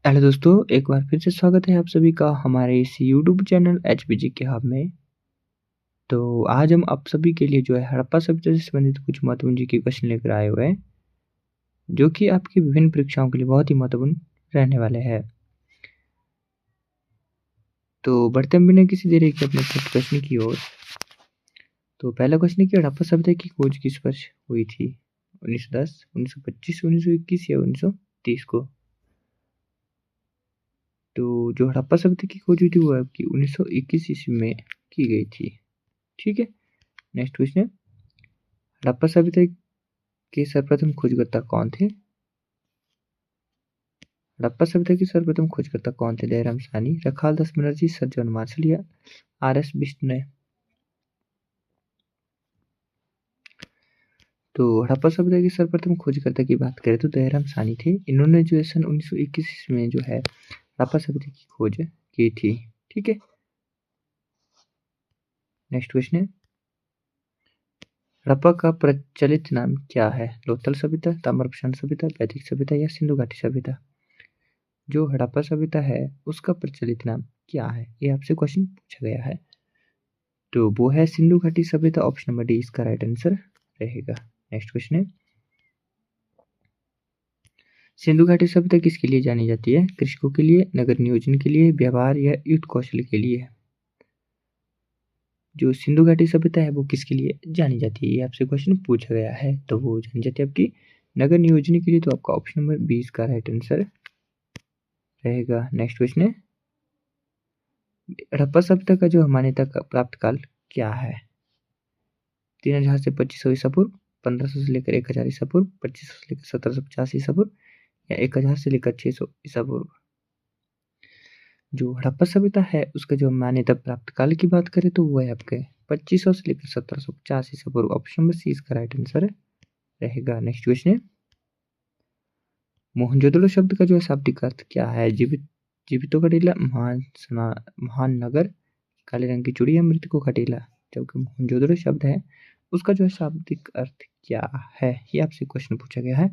Hello दोस्तों, एक बार फिर से स्वागत है आप सभी का हमारे इस यूट्यूब चैनल एचपीजी के हब में। तो आज हम आप सभी के लिए जो है हड़प्पा सभ्यता से संबंधित कुछ महत्वपूर्ण जी के क्वेश्चन लेकर आए हुए हैं, जो कि आपकी विभिन्न परीक्षाओं के लिए बहुत ही महत्वपूर्ण रहने वाले हैं। तो बढ़ते हम बिना किसी देरी के अपने फर्स्ट प्रश्न की ओर। तो पहला क्वेश्चन है कि हड़प्पा सभ्यता की खोज किस वर्ष हुई थी? 1910, 1925, 1921 या 1930 को? तो जो हड़प्पा सभ्यता की खोज हुई थी वो आपकी 1921 ईस्वी में की गई थी। ठीक है। नेक्स्ट क्वेश्चन है, हड़प्पा सभ्यता के सर्वप्रथम खोजकर्ता कौन थे? हड़प्पा सभ्यता के सर्वप्रथम खोजकर्ता कौन थे? दयाराम साहनी, रखाल दास बनर्जी, सर जॉन मार्शल या आर.एस. बिश्नोई? तो हड़प्पा सभ्यता के सर्वप्रथम खोजकर्ता की बात करें तो दयाराम साहनी थे। इन्होंने जो है सन 1921 में जो है हड़प्पा सभ्यता की खोज की थी। ठीक है। नेक्स्ट क्वेश्चन है, हड़प्पा का प्रचलित नाम क्या है? लोथल सभ्यता, ताम्रप्रशांत सभ्यता, वैदिक सभ्यता या सिंधु घाटी सभ्यता? जो हड़प्पा सभ्यता है उसका प्रचलित नाम क्या है? ये आपसे क्वेश्चन पूछा गया है। तो वो है सिंधु घाटी सभ्यता। ऑप्शन नंबर डी इसका राइट आंसर रहेगा। नेक्स्ट क्वेश्चन है, सिंधु घाटी सभ्यता किसके लिए जानी जाती है? कृषकों के लिए, नगर नियोजन के लिए, व्यापार या युद्ध कौशल के लिए? जो सिंधु घाटी सभ्यता है वो किसके लिए जानी जाती है? ये आपसे क्वेश्चन पूछा गया है। तो वो जानी जाती है आपकी नगर नियोजन के लिए। तो आपका ऑप्शन नंबर 20 का राइट आंसर रहेगा। नेक्स्ट क्वेश्चन है, हड़प्पा सभ्यता का जो मान्यता का प्राप्त काल क्या है? 3000 से 2500 ईसा पूर्व, 1500 से लेकर 1000 ईसा पूर्व, 2500 से लेकर 1750 ईसा पूर्व या 1000 से लेकर 600 ईसा पूर्व? जो हड़प्पा सभ्यता है उसका जो मान्यता प्राप्त काल की बात करें तो वो है आपके 2500 से लेकर 1750 ईसा पूर्व। ऑप्शन नंबर सी इसका राइट आंसर रहेगा। नेक्स्ट क्वेश्चन है, मोहनजोदड़ो शब्द का जो है शाब्दिक अर्थ क्या है? जीवितों का टीला, महान नगर, काले रंग की चूड़ी या मृतकों का टीला? जबकि मोहनजोदड़ो शब्द है उसका जो है शाब्दिक अर्थ क्या है? ये आपसे क्वेश्चन पूछा गया है।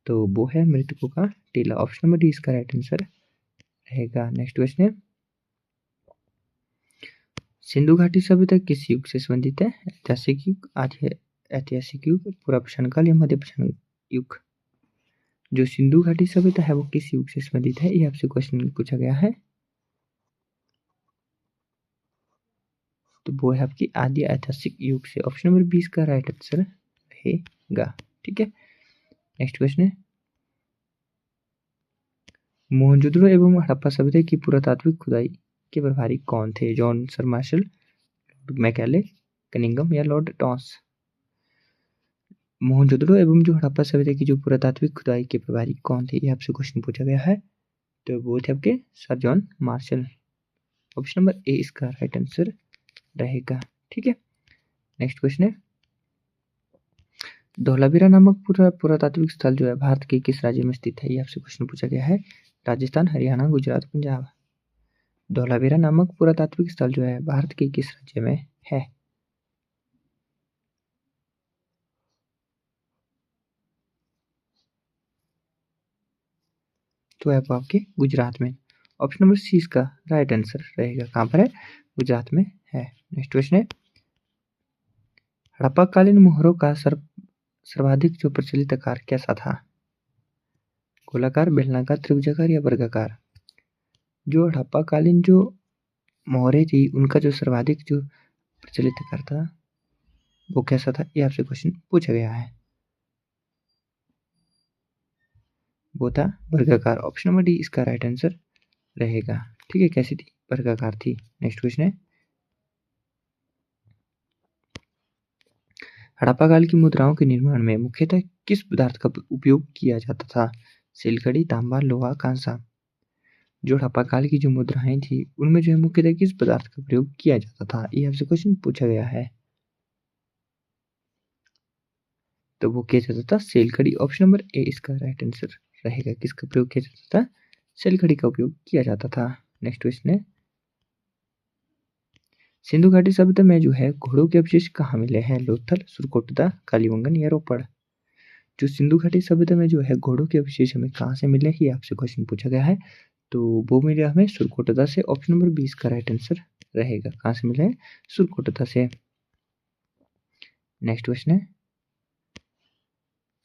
तो वो है मृतकों का टीला। ऑप्शन नंबर डी इसका राइट आंसर रहेगा। नेक्स्ट क्वेश्चन है, सिंधु घाटी सभ्यता किस युग से संबंधित है? ऐतिहासिक युग, आधे ऐतिहासिक युग, पुरापाषाण काल या मध्यपाषाण युग? जो सिंधु घाटी सभ्यता है वो किस युग से संबंधित है? ये आपसे क्वेश्चन पूछा गया है। तो वो है आपकी आदि ऐतिहासिक युग से। ऑप्शन नंबर 20 का राइट आंसर रहेगा। ठीक है। नेक्स्ट क्वेश्चन है, मोहनजोदड़ो एवं हड़प्पा सभ्यता की पुरातात्विक खुदाई के प्रभारी कौन थे? John Sir Marshall, Macaulay, Cunningham या लॉर्ड टॉस? मोहनजोदड़ो एवं जो हड़प्पा सभ्यता की जो पुरातात्विक खुदाई के प्रभारी कौन थे? ये आपसे क्वेश्चन पूछा गया है। तो वो थे आपके sir John Marshall. Option number A इसका राइट आंसर रहेगा। ठीक है। नेक्स्ट क्वेश्चन है, धौलावीरा नामक पुरातात्विक स्थल जो है भारत के किस राज्य में स्थित है? ये आपसे क्वेश्चन पूछा गया है। राजस्थान, हरियाणा, गुजरात, पंजाब? धौलावीरा नामक पुरातात्विक स्थल जो है भारत के किस राज्य में है? तो है वो आपके गुजरात में। ऑप्शन नंबर सी इसका राइट आंसर रहेगा। कहाँ पर है? गुजरात में है। नेक्स्ट क्वेश्चन है, हड़प्पा कालीन मोहरों का सर्वाधिक जो प्रचलित आकार कैसा था? गोलाकार, बेलनाकार, त्रिभुजाकार या वर्गाकार? जो हड़प्पा कालीन जो मोहरें थी उनका जो सर्वाधिक जो प्रचलित आकार था वो कैसा था? ये आपसे क्वेश्चन पूछा गया है। वो था वर्गाकार। ऑप्शन नंबर डी इसका राइट आंसर रहेगा। ठीक है। कैसी थी? वर्गाकार थी। नेक्स्ट क्वेश्चन है, हड़प्पा काल की मुद्राओं के निर्माण में मुख्यतः किस पदार्थ का उपयोग किया जाता था? सिलकड़ी, तांबा, लोहा, कांसा? जो हड़प्पा काल की जो मुद्राएं थी उनमें जो है मुख्यतः किस पदार्थ का प्रयोग किया जाता था? ये आपसे क्वेश्चन पूछा गया है। तो वो किया जाता था सिलकड़ी। ऑप्शन नंबर ए इसका राइट आंसर रहेगा। किसका प्रयोग किया जाता था? सिलकड़ी का उपयोग किया जाता था। नेक्स्ट क्वेश्चन है, सिंधु घाटी सभ्यता में जो है घोड़ों के अवशेष कहाँ मिले हैं? लोथल, सुरकोटदा, कालीबंगन या रोपड़? जो सिंधु घाटी सभ्यता में जो है घोड़ों के अवशेष हमें कहाँ से मिले, ये आपसे क्वेश्चन पूछा गया है। तो वो मिला हमें सुरकोटदा से। ऑप्शन नंबर 20 का राइट आंसर रहेगा। कहाँ से मिला है? सुरकोटदा से। नेक्स्ट क्वेश्चन है,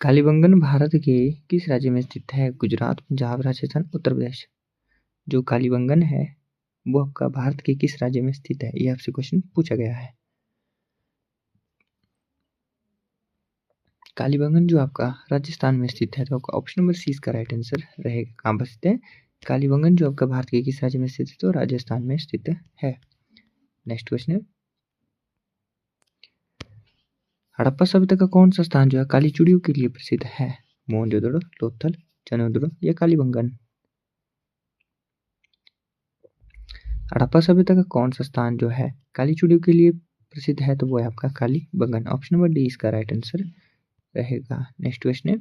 कालीबंगन भारत के किस राज्य में स्थित है? गुजरात, पंजाब, राजस्थान, उत्तर प्रदेश। जो कालीबंगन है वो आपका भारत के किस राज्य में स्थित है, ये आपसे क्वेश्चन पूछा गया है। कालीबंगन जो आपका राजस्थान में स्थित है, तो आपका ऑप्शन नंबर सी इसका राइट आंसर रहेगा। कहाँ पर स्थित है? कालीबंगन जो आपका भारत के किस राज्य में स्थित है? तो राजस्थान में स्थित है। नेक्स्ट क्वेश्चन है, हड़प्पा सभ्यता का कौन सा स्थान जो है काली चूड़ियों के लिए प्रसिद्ध है? मोहनजोदड़ो, लोथल, चंद्रदुर्ग या कालीबंगन। हड़प्पा सभ्यता का कौन सा स्थान जो है काली चूड़ियों के लिए प्रसिद्ध है? तो वो है आपका कालीबंगन। ऑप्शन नंबर डी इसका राइट आंसर रहेगा। नेक्स्ट क्वेश्चन है,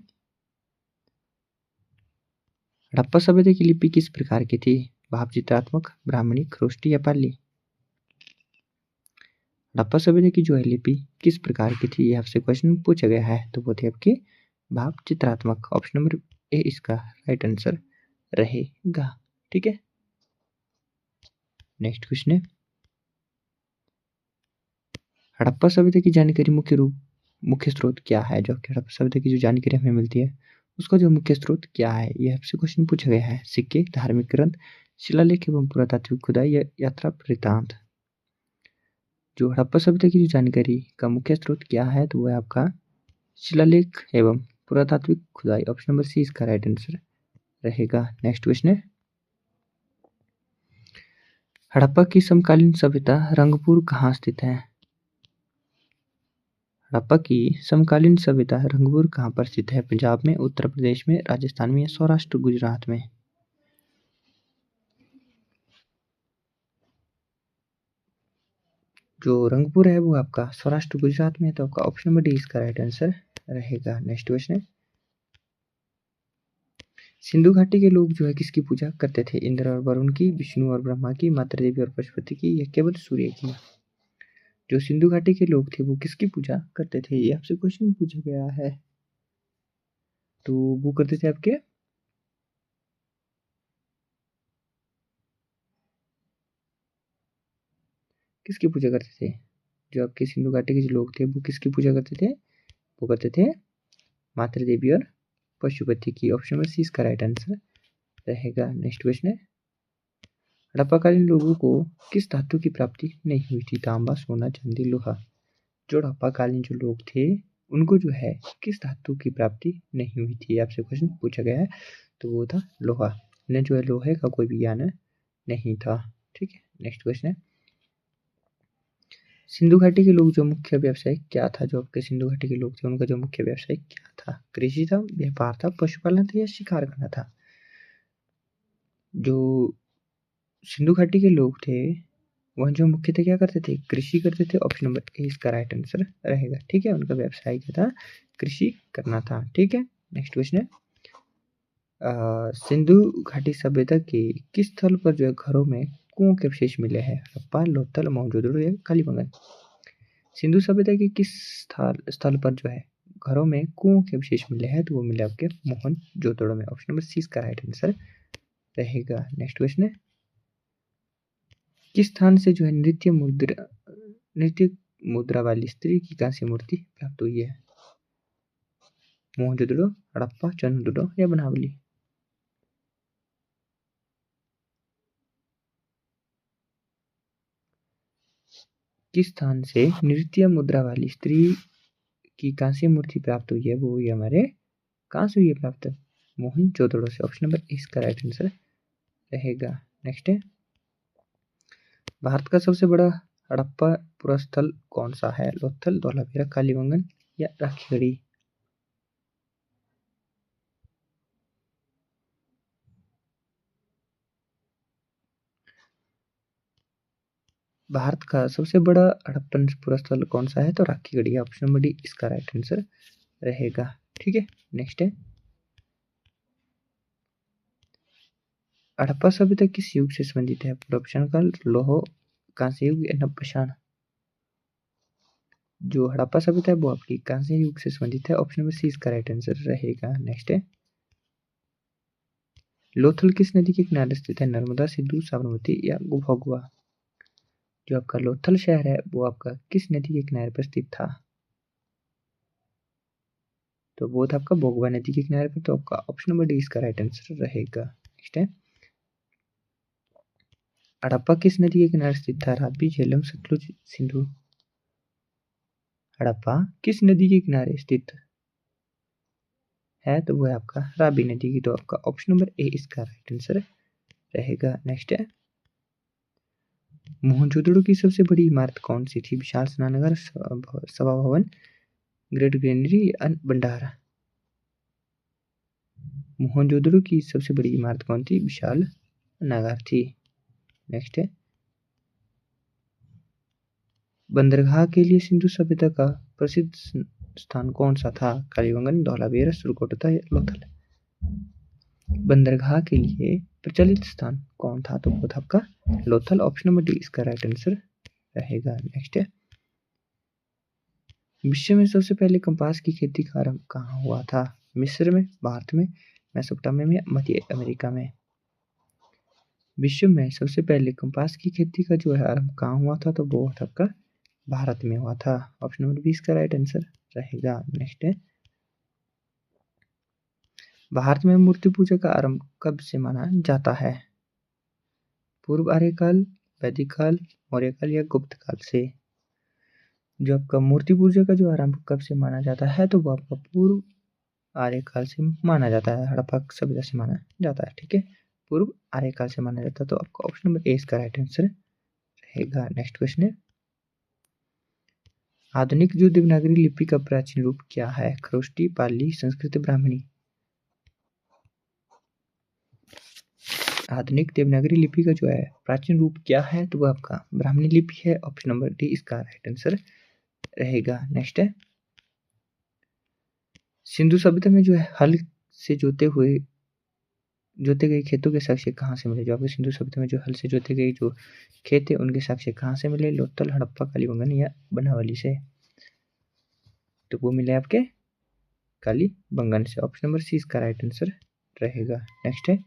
हड़प्पा सभ्यता की लिपि किस प्रकार की थी? भाव चित्रात्मक, ब्राह्मणी, खरोष्टी या पाली। हड़प्पा सभ्यता की जो है लिपि किस प्रकार की थी, ये आपसे क्वेश्चन पूछा गया है। तो वो थे आपके भाव चित्रात्मक। ऑप्शन नंबर ए इसका राइट आंसर रहेगा। ठीक है। नेक्स्ट क्वेश्चन है, हड़प्पा सभ्यता की जानकारी मुख्य स्रोत क्या है? जो आपकी हड़प्पा सभ्यता की जो जानकारी हमें मिलती है उसका जो मुख्य स्रोत क्या है, ये आपसे क्वेश्चन पूछा गया है। सिक्के, धार्मिक ग्रंथ, शिलालेख एवं पुरातात्विक खुदाई या यात्रा वृत्तांत। जो हड़प्पा सभ्यता की जो जानकारी का मुख्य स्रोत क्या है, तो वो है आपका शिलालेख एवं पुरातात्विक खुदाई। ऑप्शन नंबर सी इसका राइट आंसर रहेगा। नेक्स्ट क्वेश्चन है, हड़प्पा की समकालीन सभ्यता रंगपुर कहाँ स्थित है? हड़प्पा की समकालीन सभ्यता रंगपुर कहाँ पर स्थित है? पंजाब में, उत्तर प्रदेश में, राजस्थान में या सौराष्ट्र गुजरात में। जो रंगपुर है वो आपका सौराष्ट्र गुजरात में है। तो आपका ऑप्शन नंबर डी इसका राइट आंसर रहेगा। नेक्स्ट क्वेश्चन है, सिंधु घाटी के लोग जो है किसकी पूजा करते थे? इंद्र और वरुण की, विष्णु और ब्रह्मा की, माता देवी और पशुपति की या केवल सूर्य की। जो सिंधु घाटी के लोग थे वो किसकी पूजा करते थे, ये आपसे क्वेश्चन पूछा गया है। तो वो करते थे आपके किसकी पूजा करते थे? जो आपके सिंधु घाटी के जो लोग थे वो किसकी पूजा करते थे? वो करते थे माता देवी और पशुपति की। ऑप्शन नंबर सी इसका राइट आंसर रहेगा। नेक्स्ट क्वेश्चन है, हड़प्पाकालीन लोगों को किस धातु की प्राप्ति नहीं हुई थी? तांबा, सोना, चांदी, लोहा। जो हड़प्पाकालीन जो लोग थे उनको जो है किस धातु की प्राप्ति नहीं हुई थी, आपसे क्वेश्चन पूछा गया है। तो वो था लोहा। इन्हें जो है लोहे का कोई भी ज्ञान नहीं था। ठीक है। नेक्स्ट क्वेश्चन है, सिंधु घाटी के लोग जो मुख्य व्यवसाय क्या था? जो आपके सिंधु घाटी के लोग थे उनका जो मुख्य व्यवसाय क्या था? कृषि था, व्यापार था, पशुपालन था या शिकार करना था। जो सिंधु घाटी के लोग थे वह जो मुख्यतः क्या करते थे? कृषि करते थे। ऑप्शन नंबर ए इसका राइट आंसर रहेगा। ठीक है। उनका व्यवसाय क्या था? कृषि करना था। ठीक है। नेक्स्ट क्वेश्चन है, सिंधु घाटी सभ्यता के किस स्थल पर जो है घरों में कुओं के अवशेष मिले हैं? हड़प्पा, लोथल, मोहनजोदड़ो या कालीबंगन। सिंधु सभ्यता के किस स्थल पर जो है घरों में कुओं के अवशेष मिले हैं? तो वो मिले आपके मोहनजोदड़ो में। ऑप्शन नंबर सी इसका राइट आंसर रहेगा। नेक्स्ट क्वेश्चन है, किस स्थान से जो है नृत्य मुद्रा वाली स्त्री की कांस्य मूर्ति प्राप्त हुई है? मोहनजोदड़ो, हड़प्पा, चंद्रदुर्ग या बनावली। किस स्थान से नृत्य मुद्रा वाली स्त्री की कांस्य मूर्ति प्राप्त हुई है? वो हुई हमारे कहाँ से हुई है प्राप्त? मोहनजोदड़ो से। ऑप्शन नंबर इसका राइट आंसर रहेगा। नेक्स्ट है, भारत का सबसे बड़ा हड़प्पा पुरास्थल कौन सा है? लोथल, धौलावीरा, कालीबंगन या राखीगढ़ी। भारत का सबसे बड़ा हड़प्पन पुरास्थल कौन सा है? तो राखीगढ़ी। ऑप्शन नंबर डी इसका राइट आंसर रहेगा। ठीक है। नेक्स्ट है, हड़प्पा सभ्यता किस युग से संबंधित है? पुनर्पाषाण काल, लौह कांस्य युग या नवपाषाण। जो हड़प्पा सभ्यता है वो आपकी कांस्य युग से संबंधित है। ऑप्शन नंबर सी इसका राइट आंसर रहेगा। नेक्स्ट है, लोथल किस नदी के किनारे स्थित है? नर्मदा, सिंधु, साबरमती या भोगवा? जो आपका लोथल शहर है वो आपका किस नदी के किनारे पर स्थित था? तो वो था आपका भोगवा नदी के किनारे पर। तो आपका ऑप्शन नंबर डी इसका राइट आंसर रहेगा। नेक्स्ट है, हड़प्पा किस नदी के किनारे स्थित था? रावी, झेलम, सतलुज, सिंधु? हड़प्पा किस नदी के किनारे स्थित है? तो वो है आपका रावी नदी की। तो आपका ऑप्शन नंबर ए इसका राइट आंसर रहेगा। नेक्स्ट है, मोहनजोदड़ो की सबसे बड़ी इमारत कौन सी थी? विशाल स्नानघर, सभा भवन, ग्रेट ग्रेनरी या भंडारा? मोहनजोदड़ो की सबसे बड़ी इमारत कौन थी? विशाल नगर थी। नेक्स्ट है, बंदरगाह के लिए सिंधु सभ्यता का प्रसिद्ध स्थान कौन सा था? कालीबंगन, धौलावीरा, सुरकोटदा या लोथल? बंदरगाह के लिए प्रचलित स्थान कौन था? तो वो था आपका लोथल। ऑप्शन नंबर डी इसका राइट आंसर रहेगा। नेक्स्ट है, विश्व में सबसे पहले कपास की खेती का आरंभ कहाँ हुआ था? मिस्र में, भारत में, मेसोपोटामिया में, मध्य अमेरिका में? विश्व में सबसे पहले कपास की खेती का जो है आरंभ कहाँ हुआ था? तो वो था आपका भारत में हुआ था। ऑप्शन नंबर बी इसका राइट आंसर रहेगा। नेक्स्ट है, भारत में मूर्ति पूजा का आरंभ कब से माना जाता है? पूर्व आर्यकाल, वैदिक काल, मौर्य काल या गुप्त काल से? जो आपका मूर्ति पूजा का जो आरंभ कब से माना जाता है? तो वो आपका पूर्व आर्यकाल से माना जाता है। हड़प्पा सभ्यता से माना जाता है। ठीक है, पूर्व आर्यकाल से माना जाता है। तो आपका ऑप्शन नंबर ए इसका राइट आंसर रहेगा। नेक्स्ट क्वेश्चन है, आधुनिक जो देवनागरी लिपि का प्राचीन रूप क्या है? खरोष्टी, पाली, संस्कृत, ब्राह्मणी? आधुनिक देवनागरी लिपि का जो है प्राचीन रूप क्या है? तो वो आपका ब्राह्मणी लिपि है। ऑप्शन नंबर डी इसका राइट आंसर रहेगा। नेक्स्ट है, सिंधु सभ्यता में जो है हल से जोते गए खेतों के साक्ष्य कहाँ से मिले? जो आपके सिंधु सभ्यता में जो हल से जोते गए जो खेत है उनके साक्ष्य कहाँ से मिले? लोथल, हड़प्पा, कालीबंगन या बनावली से? तो वो मिले आपके कालीबंगन से। ऑप्शन नंबर सी इसका राइट आंसर रहेगा। नेक्स्ट है,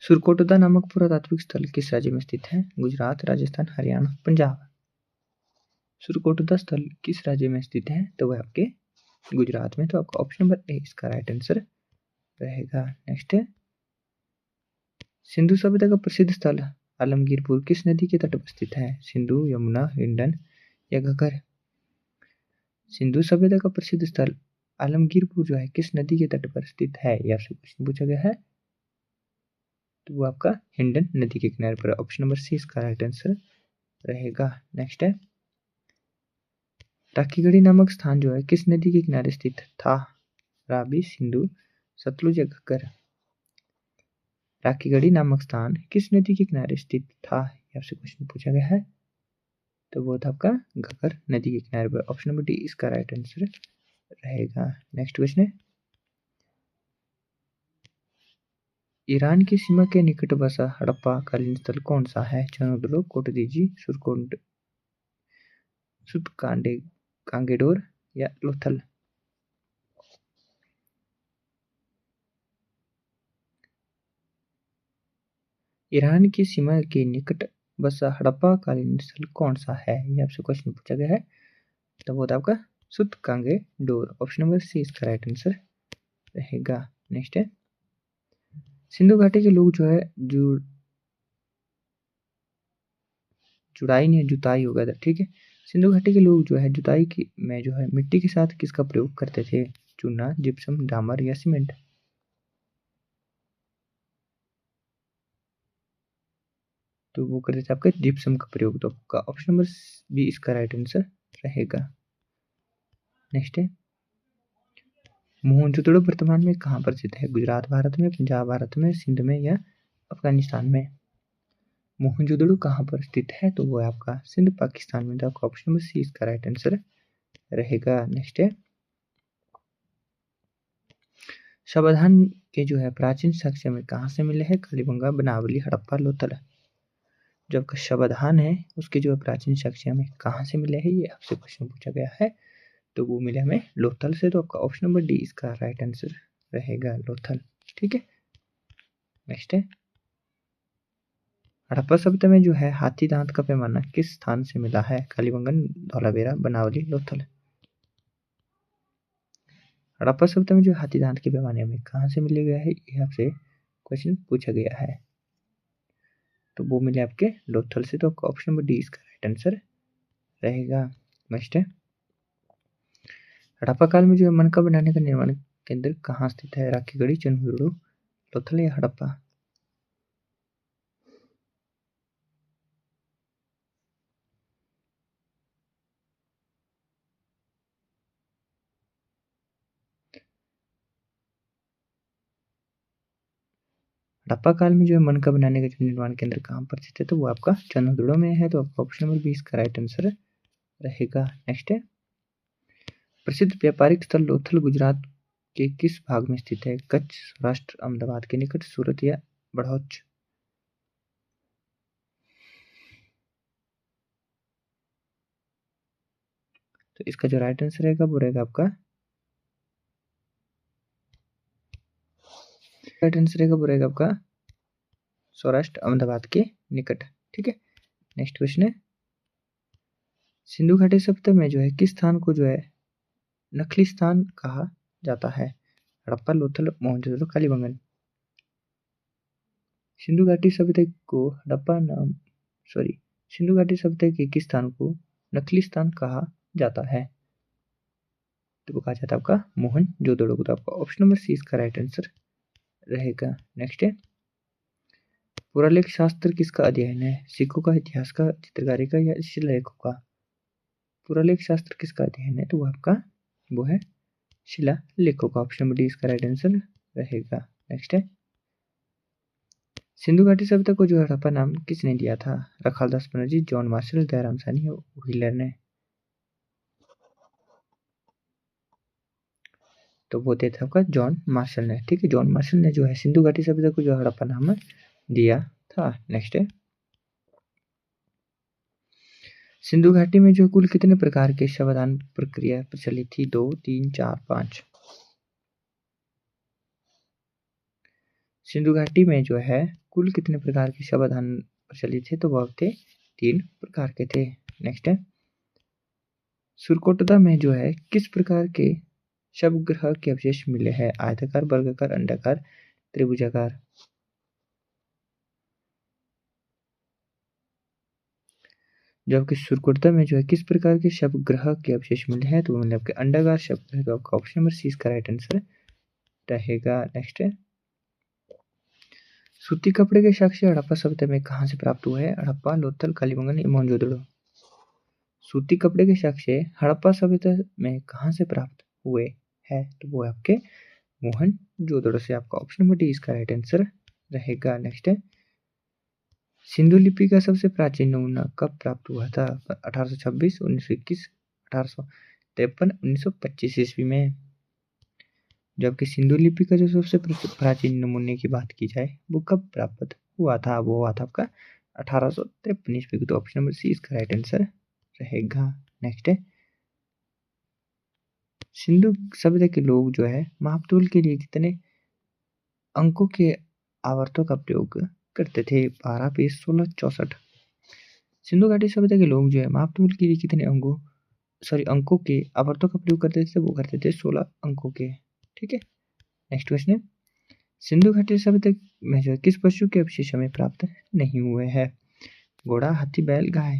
सुरकोटदा नामक पुरातात्विक स्थल किस राज्य में स्थित है? गुजरात, राजस्थान, हरियाणा, पंजाब? सुरकोटदा स्थल किस राज्य में स्थित है? तो वह आपके गुजरात में। तो आपका ऑप्शन नंबर ए इसका राइट आंसर रहेगा। नेक्स्ट है, सिंधु सभ्यता का प्रसिद्ध स्थल आलमगीरपुर किस नदी के तट पर स्थित है? सिंधु, यमुना, हिंडन या घग्गर? सिंधु सभ्यता का प्रसिद्ध स्थल आलमगीरपुर जो है किस नदी के तट पर स्थित है? ये आपसे क्वेश्चन पूछा गया है। तो वो आपका हिंडन नदी के किनारे पर। ऑप्शन नंबर सी इसका राइट आंसर रहेगा। नेक्स्ट है, टाकीगढ़ी नामक स्थान जो है किस नदी के किनारे स्थित था? रावी, सिंधु, सतलुज या घग्गर? टाकीगढ़ी नामक स्थान किस नदी के किनारे स्थित था? ये आपसे क्वेश्चन पूछा गया है। तो वो था आपका घग्गर नदी के किनारे पर। ऑप्शन नंबर डी इसका राइट आंसर रहेगा। नेक्स्ट क्वेश्चन है, ईरान की सीमा के निकट बसा हड़प्पा कालीन स्थल कौन सा है? चनोदरो, कोटदीजी, कांगेडोर या लोथल? ईरान की सीमा के निकट बसा हड़प्पा कालीन स्थल कौन सा है? ये आपसे क्वेश्चन पूछा गया है। तो वो था आपका कांगेडोर। ऑप्शन नंबर सी इसका राइट आंसर रहेगा। नेक्स्ट है, सिंधु घाटी के लोग जो है जुड़ाई नहीं जुताई होगा था। ठीक है, सिंधु घाटी के लोग जो है जुताई की में जो है मिट्टी के साथ किसका प्रयोग करते थे? चूना, जिप्सम, डामर या सीमेंट? तो वो करते थे आपका जिप्सम का प्रयोग। तो आपका ऑप्शन नंबर बी इसका राइट आंसर रहेगा। नेक्स्ट है, मोहनजोदड़ो वर्तमान में कहाँ पर स्थित है? गुजरात भारत में, पंजाब भारत में, सिंध में या अफगानिस्तान में? मोहनजोदड़ो कहाँ पर स्थित है? तो वो है आपका सिंध पाकिस्तान में। तो आपका ऑप्शन नंबर सी इसका राइट आंसर रहेगा। नेक्स्ट है, सावधान के जो है प्राचीन साक्ष्य में कहाँ से मिले हैं? कालीबंगा, बनावली, हड़प्पा, लोथल? जो आपका शवधान है उसके जो प्राचीन साक्ष्य हमें कहाँ से मिले हैं, ये आपसे क्वेश्चन पूछा गया है। तो वो मिले हमें लोथल से। तो आपका ऑप्शन नंबर डी इसका राइट आंसर रहेगा, लोथल। ठीक है, नेक्स्ट है हड़प्पा सभ्यता में जो है हाथी दांत का पैमाना किस स्थान से मिला है? कालीबंगन, धौलावीरा, बनावली, लोथल। हड़प्पा सभ्यता में जो हाथी दांत के पैमाने हमें कहाँ से मिले गया है, ये आपसे क्वेश्चन पूछा गया है। तो वो मिले आपके लोथल से। तो आपका ऑप्शन नंबर डी इसका राइट आंसर रहेगा। नेक्स्ट है हड़प्पा काल में जो है मनका बनाने का निर्माण केंद्र कहाँ स्थित है? राखीगढ़ी, चंदुरु, लोथल या हड़प्पा। हड़प्पा काल में जो है मनका बनाने का जो निर्माण केंद्र कहाँ पर स्थित है? तो वो आपका चंदुरु में है। तो आपका ऑप्शन नंबर बी इसका राइट आंसर रहेगा। नेक्स्ट है प्रसिद्ध व्यापारिक स्थल लोथल गुजरात के किस भाग में स्थित है? कच्छ, सौराष्ट्र, अहमदाबाद के निकट, सूरत या बड़ौच। तो इसका जो राइट आंसर रहेगा वो रहेगा आपका सौराष्ट्र, अहमदाबाद के निकट। ठीक है, नेक्स्ट क्वेश्चन है सिंधु घाटी सभ्यता में जो है किस स्थान को जो है नखलिस्तान कहा जाता है? हड़प्पा, लोथल, मोहनजोदड़ो, कालीबंगन। सिंधु घाटी सभ्यता को सिंधु घाटी सभ्यता के किस स्थान को नखलिस्तान कहा जाता है? तो वो कहा जाता है आपका मोहनजोदड़ो को। तो आपका ऑप्शन नंबर सी इसका राइट आंसर रहेगा। नेक्स्ट है पुरालेख शास्त्र किसका अध्ययन है? सिखों का, इतिहास का, चित्रकारी का या शिलालेखों का। पुरालेख शास्त्र किसका अध्ययन है? तो वो है शिलालेखों का। ऑप्शन नंबर डी इसका राइट आंसर रहेगा। नेक्स्ट है सिंधु घाटी सभ्यता को जो हड़प्पा नाम किसने दिया था? रखालदास बनर्जी, जॉन मार्शल, दयाराम साहनी और व्हीलर ने। तो वो दिया था आपका जॉन मार्शल ने। ठीक है, जॉन मार्शल ने जो है सिंधु घाटी सभ्यता को जो हड़प्पा नाम दिया था। नेक्स्ट है सिंधु घाटी में जो कुल कितने प्रकार के शवदान प्रक्रिया प्रचलित थी? 2, 3, 4, 5। सिंधु घाटी में जो है कुल कितने प्रकार के शवदान प्रचलित थे? तो वह थे 3 प्रकार के थे। नेक्स्ट है सुरकोटदा में जो है किस प्रकार के शवग्रह के अवशेष मिले हैं? आयताकार, वर्गाकार, अंडाकार, त्रिभुजाकार। जबकि सुरकोटदा में जो है किस प्रकार के शवग्रह के अवशेष मिले हैं? तो मतलब अंडाकार शवग्रह। तो आपका ऑप्शन नंबर सी इसका राइट आंसर रहेगा। नेक्स्ट है सूती कपड़े के साक्ष्य हड़प्पा सभ्यता में कहाँ से प्राप्त हुए हैं? हड़प्पा, लोथल, कालीबंगन या मोहनजोदड़ो। सूती कपड़े के साक्ष्य हड़प्पा सभ्यता में कहाँ से प्राप्त हुए हैं? तो वो आपके मोहनजोदड़ो से। आपका ऑप्शन नंबर डी इसका राइट आंसर रहेगा। नेक्स्ट है सिंधु लिपि का सबसे प्राचीन नमूना कब प्राप्त हुआ था? 1826, 1921, 1853, 1925 ईस्वी में। जबकि सिंधु लिपि का जो सबसे प्राचीन नमूने की बात की जाए वो कब प्राप्त हुआ था? वो हुआ था आपका 1853 ईस्वी को। तो ऑप्शन नंबर सी इसका राइट आंसर रहेगा। नेक्स्ट है सिंधु सभ्यता के लोग जो है मापतोल के लिए कितने अंकों के आवर्तों का प्रयोग करते थे? 12, 20, 16, 64। सिंधु घाटी सभ्यता के लोग जो है मापतोल के लिए कितने अंकों के आवर्तों का प्रयोग करते थे? वो करते थे 16 अंकों के। ठीक है, नेक्स्ट क्वेश्चन है सिंधु घाटी सभ्यता में जो है किस पशु के अवशेष हमें प्राप्त नहीं हुए हैं? घोड़ा, हाथी, बैल, गाय।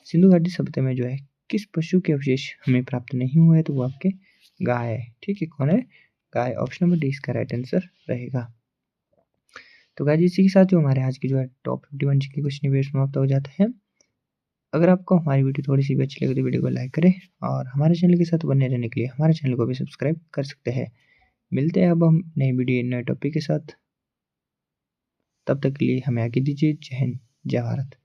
सिंधु घाटी सभ्यता में जो है किस पशु के अवशेष हमें प्राप्त नहीं हुए हैं? तो वो आपके गाय है। ठीक है, कौन है? गाय। ऑप्शन नंबर डी इसका राइट आंसर रहेगा। तो गाइस इसी के साथ जो हमारे आज की जो है टॉप 51 जीके क्वेश्चन पेपर समाप्त हो जाता है। अगर आपको हमारी वीडियो थोड़ी सी भी अच्छी लगे तो वीडियो को लाइक करें और हमारे चैनल के साथ बने रहने के लिए हमारे चैनल को भी सब्सक्राइब कर सकते हैं। मिलते हैं अब हम नई वीडियो नए टॉपिक के साथ। तब तक के लिए हमें आगे दीजिए। जय हिंद, जय भारत।